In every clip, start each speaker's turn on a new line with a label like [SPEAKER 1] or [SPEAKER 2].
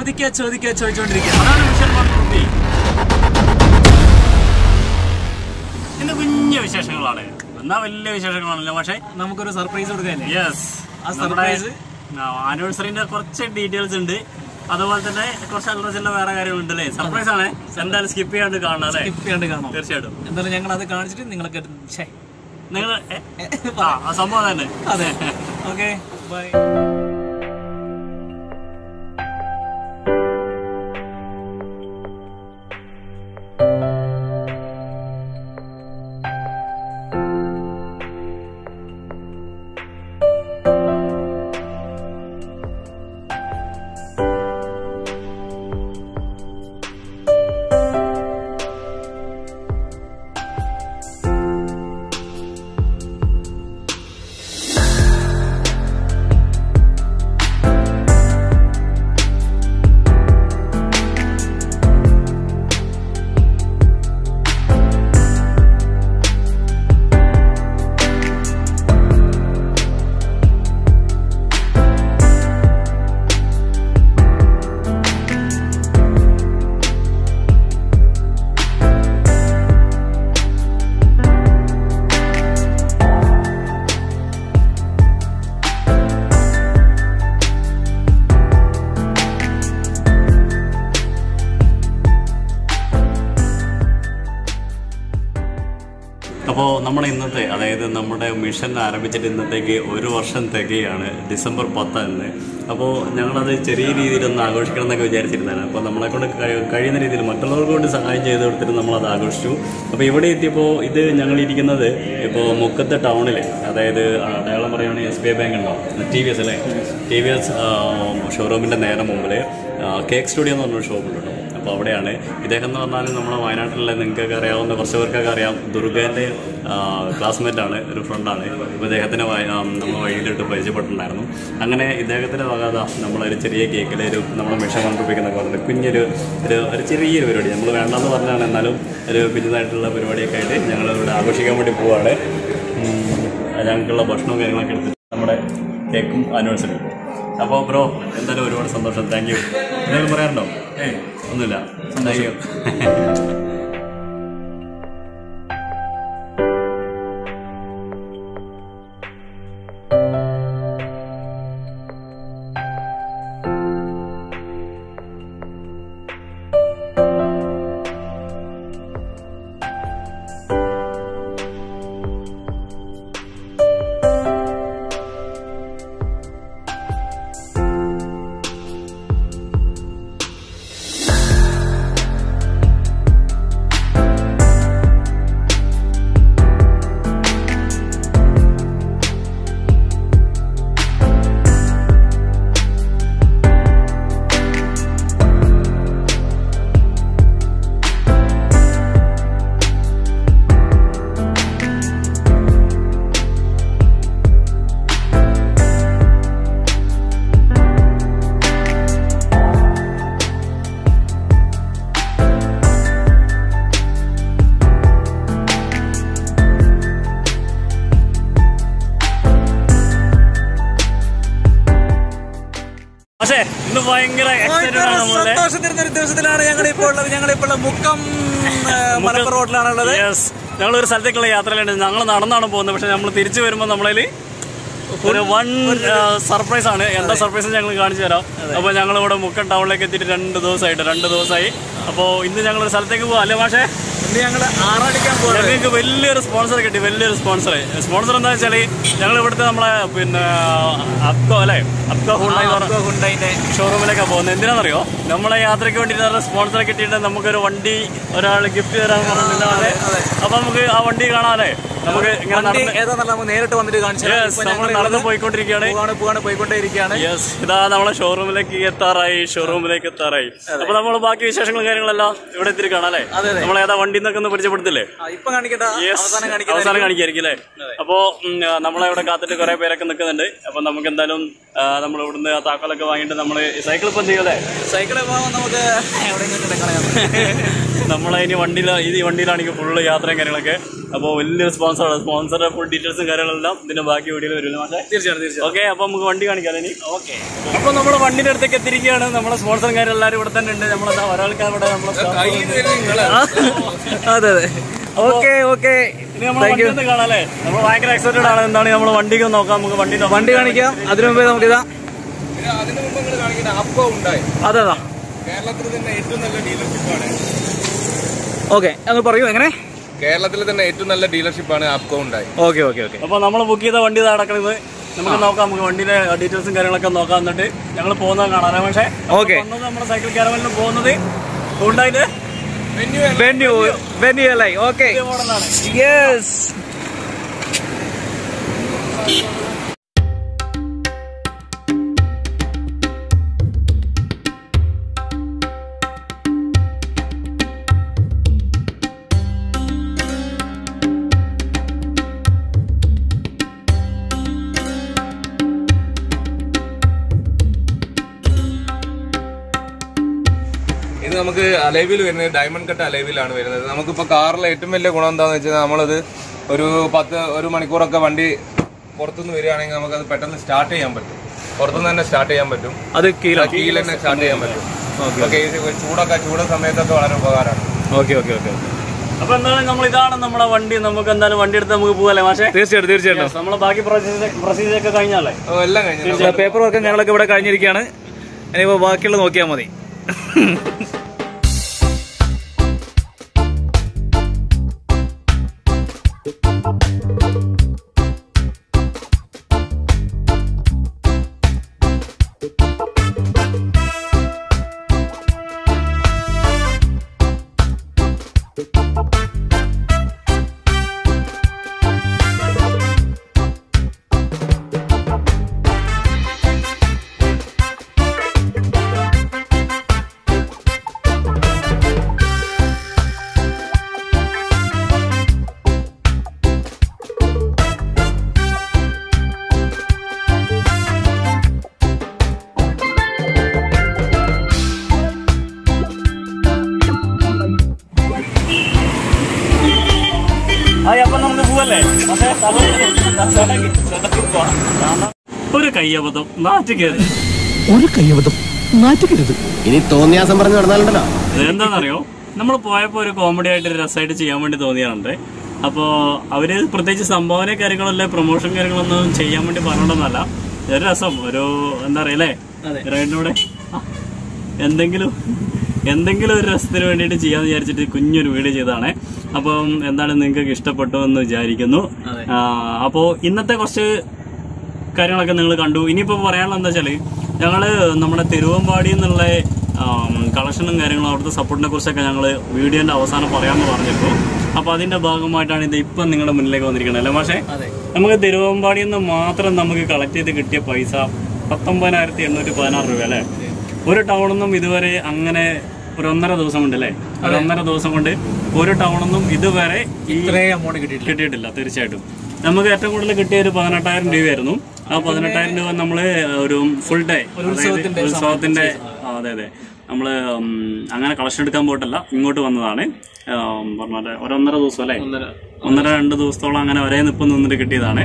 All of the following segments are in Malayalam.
[SPEAKER 1] ചോദിച്ചോണ്ടിരിക്കുക. അതാണ് മിഷൻ 1 rupee. ഇന്ന് കുഞ്ഞു വിശേഷങ്ങളാണ്, എന്നാ വലിയ വിശേഷങ്ങളാണല്ലോ. പക്ഷെ
[SPEAKER 2] നമുക്കൊരു സർപ്രൈസ് കൊടുക്കാല്ലേ?
[SPEAKER 1] യെസ്,
[SPEAKER 2] ആ സർപ്രൈസ്
[SPEAKER 1] ആനിവേഴ്സറിന്റെ കുറച്ച് ഡീറ്റെയിൽസ് ഉണ്ട്, അതുപോലെ തന്നെ കുറച്ച് അല്ലറ വേറെ കാര്യങ്ങളുണ്ട് അല്ലേ. സർപ്രൈസ് ആണ്, എന്തായാലും സ്കിപ്പ് ചെയ്യാണ്ട് കാണാം അല്ലേ? തീർച്ചയായിട്ടും.
[SPEAKER 2] എന്തായാലും ഞങ്ങൾ അത് കാണിച്ചിട്ട് നിങ്ങൾക്ക്
[SPEAKER 1] നിങ്ങൾ ആ സംഭവം തന്നെ.
[SPEAKER 2] അതെ, ഓക്കെ, ബൈ.
[SPEAKER 1] അപ്പോൾ നമ്മുടെ ഇന്നത്തെ, അതായത് നമ്മുടെ മിഷൻ ആരംഭിച്ചിട്ട് ഇന്നത്തേക്ക് 1 വർഷം തികയാണ്, ഡിസംബർ 10 അപ്പോൾ ഞങ്ങളത് ചെറിയ രീതിയിലൊന്ന് ആഘോഷിക്കണം എന്നൊക്കെ വിചാരിച്ചിരുന്നതാണ്. അപ്പോൾ നമ്മളെക്കൊണ്ട് കഴിയുന്ന രീതിയിൽ മറ്റുള്ളവർക്ക് കൊണ്ട് സഹായം ചെയ്ത് കൊടുത്തിട്ട് നമ്മളത് ആഘോഷിച്ചു. അപ്പോൾ ഇവിടെ എത്തിയപ്പോൾ ഇത് ഞങ്ങളിരിക്കുന്നത് ഇപ്പോൾ മുക്കത്തെ ടൗണിൽ, അതായത് അടയാളം പറയുകയാണെങ്കിൽ SBI ബാങ്ക് ഉണ്ടോ, TVS അല്ലേ, TVS ഷോറൂമിൻ്റെ നേരെ മുമ്പിൽ കേക്ക് സ്റ്റുഡിയോ എന്ന് പറഞ്ഞൊരു ഷോപ്പുണ്ട്. അപ്പോൾ അവിടെയാണ്. ഇദ്ദേഹം എന്ന് പറഞ്ഞാൽ നമ്മുടെ വയനാട്ടിലുള്ള നിങ്ങൾക്കൊക്കെ അറിയാവുന്ന കുറച്ച് പേർക്കൊക്കെ അറിയാം, ദുർഗേൻ്റെ ക്ലാസ്മേറ്റാണ്, ഒരു ഫ്രണ്ടാണ്. അപ്പോൾ ഇദ്ദേഹത്തിനെ നമ്മൾ വഴിയിലിട്ട് പരിചയപ്പെട്ടിട്ടുണ്ടായിരുന്നു. അങ്ങനെ ഇദ്ദേഹത്തിൻ്റെ വക നമ്മളൊരു ചെറിയ കേക്കിൽ നമ്മുടെ മിഷൻ 1 rupee എന്നൊക്കെ പറഞ്ഞിട്ട് കുഞ്ഞൊരു ചെറിയൊരു പരിപാടി, നമ്മൾ വേണ്ടെന്ന് പറഞ്ഞാണ്, എന്നാലും ഒരു കുഞ്ഞതായിട്ടുള്ള പരിപാടിയൊക്കെ ആയിട്ട് ഞങ്ങൾ ഇവിടെ ആഘോഷിക്കാൻ വേണ്ടി പോവുകയാണ്. ഞങ്ങൾക്കുള്ള ഭക്ഷണവും കാര്യങ്ങളൊക്കെ എടുത്തിട്ട് നമ്മുടെ കേക്കും ആനിവേഴ്സറിയും. അപ്പോൾ ബ്രോ, എന്തായാലും ഒരുപാട് സന്തോഷം, താങ്ക് യു. എന്തെങ്കിലും പറയാറുണ്ടോ? ഒന്നുമില്ല, താങ്ക് യു. പക്ഷേ ഇന്ന് ഭയങ്കര
[SPEAKER 2] സന്തോഷം തരുന്ന ഒരു ദിവസത്തിലാണ് ഞങ്ങളിപ്പോൾ ഉള്ളത്. ഞങ്ങളിപ്പോൾ മുക്കം മലപ്പുറം റോഡിലാണുള്ളത്.
[SPEAKER 1] ഞങ്ങളൊരു സ്ഥലത്തേക്കുള്ള യാത്രയിലുണ്ട്. ഞങ്ങൾ നടന്നാണ് പോകുന്നത്. പക്ഷെ നമ്മൾ തിരിച്ചു വരുമ്പോൾ നമ്മളതിൽ ഒരു വൺ സർപ്രൈസ് ആണ്. എന്താ സർപ്രൈസ് ഞങ്ങൾ കാണിച്ചു തരാം. അപ്പോൾ ഞങ്ങളിവിടെ മുക്കം ടൗണിലേക്ക് എത്തിയിട്ട് 2 ദിവസമായി. അപ്പോൾ ഇന്ന് ഞങ്ങളൊരു സ്ഥലത്തേക്ക് പോകാം അല്ലേ പക്ഷേ?
[SPEAKER 2] ഇന്ന് ഞങ്ങൾ ആറാടിക്കാൻ പോകും.
[SPEAKER 1] ഞങ്ങൾക്ക് വലിയൊരു സ്പോൺസർ കിട്ടി, സ്പോൺസർ എന്താ വെച്ചാൽ ഞങ്ങൾ ഇവിടുത്തെ നമ്മളെ പിന്നെ അപ്കോ ഹുണ്ടൈന്റെ ഷോറൂമിലേക്കാണ് പോകുന്നത്. എന്തിനാണെന്നറിയോ? നമ്മളെ യാത്രയ്ക്ക് വേണ്ടിയിട്ട് സ്പോൺസറെ കിട്ടിയിട്ട് നമുക്കൊരു വണ്ടി ഒരാൾ ഗിഫ്റ്റ് തരാൻ പറഞ്ഞിട്ടുണ്ടാവേ. അപ്പൊ നമുക്ക് ആ വണ്ടി കാണാല്ലേ? നമുക്ക്
[SPEAKER 2] നേരിട്ട് വന്നിട്ട്
[SPEAKER 1] നമ്മൾ നടന്ന് പോയിക്കൊണ്ടിരിക്കുകയാണ്. യെസ്, ഇതാ നമ്മളെ ഷോറൂമിലേക്ക് എത്താറായി. അപ്പൊ നമ്മൾ ബാക്കി വിശേഷങ്ങളും കാര്യങ്ങളെല്ലാം ഇവിടെ എത്തിരി കാണാം അല്ലേ? നമ്മൾ ഏതാ വണ്ടി എന്നൊക്കെ ഒന്ന് പരിചയപ്പെടുത്തില്ലേ? അവസാനം കാണിക്കായിരിക്കും അല്ലേ? അപ്പോ നമ്മളെ കാത്തിട്ട് കുറെ പേരൊക്കെ നിൽക്കുന്നുണ്ട്. അപ്പൊ നമുക്ക് എന്തായാലും നമ്മൾ ഇവിടുന്ന് ആ താക്കോലൊക്കെ വാങ്ങിയിട്ട് നമ്മള് സൈക്കിൾ ഇപ്പം ചെയ്യൂലേ?
[SPEAKER 2] സൈക്കിൾ നമുക്ക്
[SPEAKER 1] നമ്മളെ ഇനി വണ്ടിയിലാണെങ്കിൽ ഫുള്ള് യാത്രയും കാര്യങ്ങളൊക്കെ. അപ്പോൾ വലിയൊരു സ്പോൺസറുടെ ഫുൾ ഡീറ്റെയിൽസും കാര്യങ്ങളെല്ലാം ഇതിന്റെ ബാക്കി വീഡിയോയിൽ വരുന്നു.
[SPEAKER 2] തീർച്ചയായിട്ടും.
[SPEAKER 1] ഓക്കെ, അപ്പൊ നമുക്ക് വണ്ടി കാണിക്കാം ഇനി. ഓക്കെ, അപ്പൊ നമ്മുടെ വണ്ടിന്റെ അടുത്തേക്ക് എത്തിയിരിക്കുകയാണ്. നമ്മളെ സ്പോൺസറും കാര്യം എല്ലാവരും ഇവിടെ തന്നെ ഉണ്ട്. നമ്മളെ ഒരാൾക്ക് അവിടെ
[SPEAKER 2] അതെ അതെ. ഓക്കെ ഓക്കെ,
[SPEAKER 1] കാണാല്ലേ. നമ്മൾ ഭയങ്കര എക്സൈറ്റഡ് ആണ്. എന്താണ് നമ്മൾ വണ്ടിക്ക് നോക്കാം, നമുക്ക് വണ്ടി
[SPEAKER 2] കാണിക്കാം. അതിനു മുമ്പേ നമുക്കിതാ അതെ
[SPEAKER 3] കേരളത്തിൽ തന്നെ ഏറ്റവും നല്ല ഡീലർഷിപ്പാണ്.
[SPEAKER 2] ഓക്കെ, അങ്ങ് പറയൂ. എങ്ങനെ?
[SPEAKER 3] കേരളത്തിൽ തന്നെ ഏറ്റവും നല്ല ഡീലർഷിപ്പാണ് ആപ്കോ ഉണ്ടായി.
[SPEAKER 2] Okay okay okay.
[SPEAKER 1] അപ്പൊ നമ്മൾ ബുക്ക് ചെയ്ത വണ്ടി നടക്കുന്നത് നമുക്ക് നോക്കാം. നമുക്ക് വണ്ടിയുടെ ഡീറ്റെയിൽസും കാര്യങ്ങളൊക്കെ നോക്കാം. എന്നിട്ട് ഞങ്ങൾ പോകുന്നത് കാണാം. പക്ഷേ നമ്മുടെ സൈക്കിൾ കാരവനിൽ പോകുന്നത് ഹുണ്ടായിന്റെ
[SPEAKER 2] വെന്യൂ അല്ലേ? Okay, yes.
[SPEAKER 3] ഇത് നമുക്ക് അലൈവിൽ വരുന്നത് ഡയമണ്ട് കട്ട് അലൈവിലാണ് വരുന്നത്. നമുക്കിപ്പോ കാറിലെ ഏറ്റവും വലിയ ഗുണം എന്താണെന്ന് വെച്ചാൽ നമ്മളത് ഒരു മണിക്കൂറൊക്കെ വണ്ടി പുറത്തുനിന്ന് വരികയാണെങ്കിൽ നമുക്കത് പെട്ടെന്ന് സ്റ്റാർട്ട് ചെയ്യാൻ പറ്റും. പുറത്തുനിന്ന് തന്നെ സ്റ്റാർട്ട് ചെയ്യാൻ പറ്റും.
[SPEAKER 2] അത്
[SPEAKER 3] കീൽ തന്നെ സ്റ്റാർട്ട് ചെയ്യാൻ പറ്റും. ഓക്കെ, ചൂട് സമയത്തൊക്കെ വളരെ ഉപകാരമാണ്.
[SPEAKER 2] Okay okay okay.
[SPEAKER 1] അപ്പൊ എന്തായാലും ഇതാണ് നമ്മുടെ വണ്ടി. നമുക്ക് എന്തായാലും വണ്ടി എടുത്ത് നമുക്ക് പോകാല്ലേ മാഷേ?
[SPEAKER 2] തീർച്ചയായിട്ടും.
[SPEAKER 1] നമ്മളെ ബാക്കി പ്രൊസീജിയർ ഒക്കെ കഴിഞ്ഞാലേ?
[SPEAKER 3] എല്ലാം കഴിഞ്ഞു.
[SPEAKER 2] പേപ്പർ വർക്ക് ഞങ്ങളൊക്കെ ഇവിടെ കഴിഞ്ഞിരിക്കുകയാണ്. ഇനിയിപ്പോ ബാക്കിയുള്ള നോക്കിയാൽ മതി.
[SPEAKER 1] അപ്പൊ നമുക്ക് പോവല്ലേ? ഒരു കയ്യബദ്ധം നാറ്റിക്കരുത്.
[SPEAKER 4] ഇനി തോന്നിയാസം പറഞ്ഞു നടന്നാലുണ്ടല്ലോ.
[SPEAKER 1] എന്താണെന്നറിയോ, നമ്മൾ പോയപ്പോ ഒരു കോമഡി ആയിട്ട് രസമായിട്ട് ചെയ്യാൻ വേണ്ടി തോന്നിയാറുണ്ട്. അപ്പോൾ അവര് പ്രത്യേകിച്ച് സംഭാവന കാര്യങ്ങളല്ലേ പ്രൊമോഷൻ കാര്യങ്ങളൊന്നും ചെയ്യാൻ വേണ്ടി പറഞ്ഞിട്ടൊന്നല്ല. ഒരു രസം, ഒരു എന്താ പറയല്ലേ, റൈഡിലൂടെ എന്തെങ്കിലും ഒരു രസത്തിന് വേണ്ടിയിട്ട് ചെയ്യാന്ന് വിചാരിച്ചിട്ട് കുഞ്ഞൊരു വീഡിയോ ചെയ്തതാണ്. അപ്പം എന്താണ് നിങ്ങൾക്ക് ഇഷ്ടപ്പെട്ടു എന്ന് വിചാരിക്കുന്നു. അപ്പോൾ ഇന്നത്തെ കുറച്ച് കാര്യങ്ങളൊക്കെ നിങ്ങൾ കണ്ടു. ഇനിയിപ്പോൾ പറയാനുള്ളത് എന്താ വെച്ചാൽ, ഞങ്ങള് നമ്മുടെ തിരുവമ്പാടി എന്നുള്ള കളക്ഷനും കാര്യങ്ങളും അവിടുത്തെ സപ്പോർട്ടിനെ കുറിച്ചൊക്കെ ഞങ്ങൾ വീഡിയോന്റെ അവസാനം പറയാമെന്ന് പറഞ്ഞിട്ടു. അപ്പോൾ അതിന്റെ ഭാഗമായിട്ടാണ് ഇത് ഇപ്പം നിങ്ങളുടെ മുന്നിലേക്ക് വന്നിരിക്കുന്നത് അല്ലേ മാഷേ? നമുക്ക് തിരുവമ്പാടിയിൽ നിന്ന് മാത്രം നമുക്ക് കളക്ട് ചെയ്ത് കിട്ടിയ പൈസ 19,816 രൂപ അല്ലേ? ഒരു ടൗണിൽ നിന്നും ഇതുവരെ അങ്ങനെ ഒരു 1.5 ദിവസം കൊണ്ട് അല്ലേ, ഒരു 1.5 ദിവസം കൊണ്ട് ഒരു ടൗണിൽ നിന്നും ഇതുവരെ കിട്ടിയിട്ടില്ല. തീർച്ചയായിട്ടും നമുക്ക് ഏറ്റവും കൂടുതൽ കിട്ടിയ ഒരു 18,000 രൂപയായിരുന്നു. ആ 18,000 രൂപ നമ്മള് ഒരു ഫുൾ ഡേ ഉത്സവത്തിന്റെ അതെ നമ്മള് അങ്ങനെ കളക്ഷൻ എടുക്കാൻ പോയിട്ടല്ല, ഇങ്ങോട്ട് വന്നതാണ്. പറഞ്ഞ ഒരു 1.5 ദിവസം അല്ലേ, 1.5-2 ദിവസത്തോളം അങ്ങനെ ഒരേ നിപ്പം നിന്നിട്ട് കിട്ടിയതാണ്.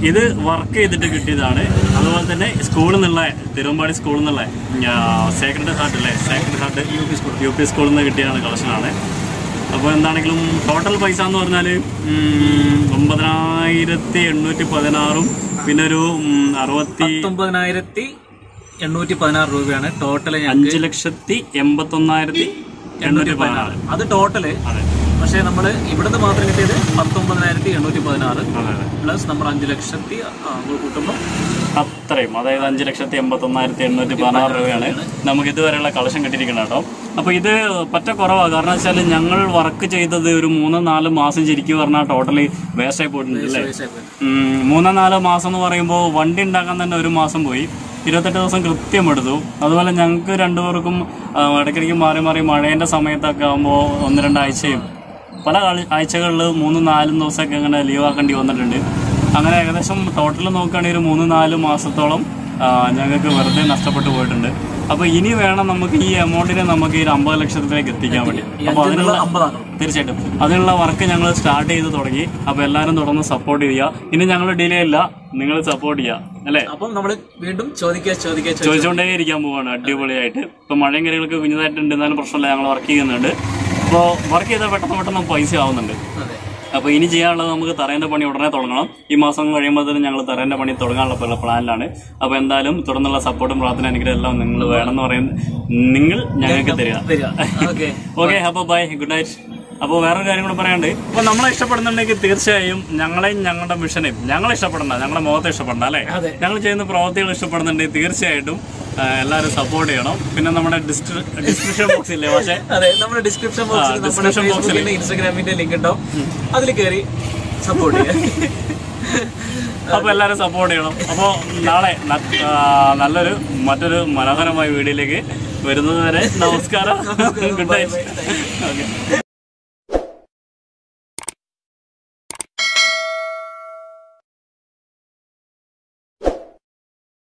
[SPEAKER 1] ഇത് വർക്ക് ചെയ്തിട്ട് കിട്ടിയതാണ്. അതുപോലെ തന്നെ സ്കൂളിൽ നിന്നുള്ള തിരുവമ്പാടി സ്കൂളിൽ നിന്നുള്ള സേക്രഡ് ഹാർട്ട് അല്ലേ, സേക്രഡ് ഹാർട്ട് UP സ്കൂളിൽ നിന്ന് കിട്ടിയാണ് കളക്ഷനാണ്. അപ്പോൾ എന്താണെങ്കിലും ടോട്ടൽ പൈസ എന്ന് പറഞ്ഞാൽ 19,816 പിന്നെ ഒരു
[SPEAKER 2] 19,816 രൂപയാണ് ടോട്ടൽ.
[SPEAKER 1] 5,81,816
[SPEAKER 2] അത് ടോട്ടല്. പക്ഷേ നമ്മൾ ഇവിടുന്ന് മാത്രം കിട്ടിയത് 19,816 പ്ലസ് നമ്മൾ 5 ലക്ഷത്തി കൂട്ടുമ്പോൾ
[SPEAKER 1] അത്രയും, അതായത് 5,81,816 രൂപയാണ് നമുക്ക് ഇതുവരെയുള്ള കളക്ഷൻ കിട്ടിയിരിക്കുന്നത് കേട്ടോ. അപ്പോൾ ഇത് പറ്റ കുറവാണ്. കാരണം വെച്ചാൽ ഞങ്ങൾ വർക്ക് ചെയ്തത് ഒരു 3-4 മാസം ശരിക്കും പറഞ്ഞാൽ ടോട്ടലി വേസ്റ്റായി പോയിട്ടുണ്ട് അല്ലേ. 3-4 മാസം എന്ന് പറയുമ്പോൾ വണ്ടി ഉണ്ടാക്കാൻ തന്നെ 1 മാസം പോയി, 28 ദിവസം കൃത്യം എടുത്തു. അതുപോലെ ഞങ്ങൾക്ക് രണ്ടുപേർക്കും ഇടയ്ക്കിടയ്ക്ക് മാറി മാറി മഴേൻ്റെ സമയത്തൊക്കെ ആകുമ്പോൾ 1-2 ആഴ്ചയും പല ആഴ്ചകളിൽ 3-4 ദിവസമൊക്കെ അങ്ങനെ ലീവ് ആക്കേണ്ടി വന്നിട്ടുണ്ട്. അങ്ങനെ ഏകദേശം ടോട്ടൽ നോക്കുകയാണെങ്കിൽ ഒരു 3-4 മാസത്തോളം ഞങ്ങൾക്ക് വെറുതെ നഷ്ടപ്പെട്ടു പോയിട്ടുണ്ട്. അപ്പൊ ഇനി വേണം നമുക്ക് ഈ എമൗണ്ടിനെ നമുക്ക് ഈ 50 ലക്ഷത്തിലേക്ക് എത്തിക്കാൻ വേണ്ടി. അപ്പൊ അതിനുള്ള തീർച്ചയായിട്ടും അതിനുള്ള വർക്ക് ഞങ്ങൾ സ്റ്റാർട്ട് ചെയ്ത് തുടങ്ങി. അപ്പൊ എല്ലാവരും തുടർന്ന് സപ്പോർട്ട് ചെയ്യുക. ഇനി ഞങ്ങൾ ഡിലേ ഇല്ല, നിങ്ങൾ സപ്പോർട്ട് ചെയ്യുക അല്ലേ.
[SPEAKER 2] അപ്പം നമ്മൾ വീണ്ടും
[SPEAKER 1] ചോദിച്ചുകൊണ്ടേ ഇരിക്കാൻ പോവാണ് അടിപൊളിയായിട്ട്. ഇപ്പൊ മഴയും കാര്യങ്ങളൊക്കെ കുഞ്ഞതായിട്ടുണ്ട്, എന്നാലും പ്രശ്നമില്ല, ഞങ്ങൾ വർക്ക് ചെയ്യുന്നുണ്ട്. അപ്പോൾ വർക്ക് ചെയ്താൽ പെട്ടെന്ന് പൈസ ആവുന്നുണ്ട്. അപ്പോൾ ഇനി ചെയ്യാനുള്ളത് നമുക്ക് തറേൻ്റെ പണി ഉടനെ തുടങ്ങണം. ഈ മാസം കഴിയുമ്പോൾ തന്നെ ഞങ്ങൾ തറേൻ്റെ പണി തുടങ്ങാനുള്ള പ്ലാനിലാണ്. അപ്പോൾ എന്തായാലും തുടർന്നുള്ള സപ്പോർട്ടും പ്രാർത്ഥന അനുഗ്രഹം എല്ലാം നിങ്ങൾ വേണമെന്ന് പറയുന്നത് നിങ്ങൾ ഞങ്ങൾക്ക് തരിക. ഓക്കെ, അപ്പോൾ ബൈ, ഗുഡ് നൈറ്റ്. അപ്പോൾ വേറൊരു കാര്യം കൂടെ പറയാണ്ട്, അപ്പോൾ നമ്മളെ ഇഷ്ടപ്പെടുന്നുണ്ടെങ്കിൽ തീർച്ചയായും ഞങ്ങളെയും ഞങ്ങളുടെ മിഷനെയും ഞങ്ങളെ ഇഷ്ടപ്പെടണ്ട, ഞങ്ങളുടെ മുഖത്തെ ഇഷ്ടപ്പെടണ്ട അല്ലേ, ഞങ്ങൾ ചെയ്യുന്ന പ്രവൃത്തികൾ ഇഷ്ടപ്പെടുന്നുണ്ടെങ്കിൽ തീർച്ചയായിട്ടും എല്ലാവരും സപ്പോർട്ട് ചെയ്യണം. പിന്നെ നമ്മുടെ ഡിസ്ക്രിപ്ഷൻ ബോക്സ് ഇല്ലേ, പക്ഷേ
[SPEAKER 2] നമ്മുടെ ഡിസ്ക്രിപ്ഷൻ ബോക്സിൽ ഇൻസ്റ്റാഗ്രാമിന്റെ ലിങ്ക് ഉണ്ടാവും, അതിൽ കയറി സപ്പോർട്ട് ചെയ്യാം.
[SPEAKER 1] അപ്പൊ എല്ലാവരും സപ്പോർട്ട് ചെയ്യണം. അപ്പോൾ നാളെ മറ്റൊരു മനോഹരമായ വീഡിയോയിലേക്ക് വരുന്നത് വരെ നമസ്കാരം, ഗുഡ് നൈറ്റ്. ഓക്കെ.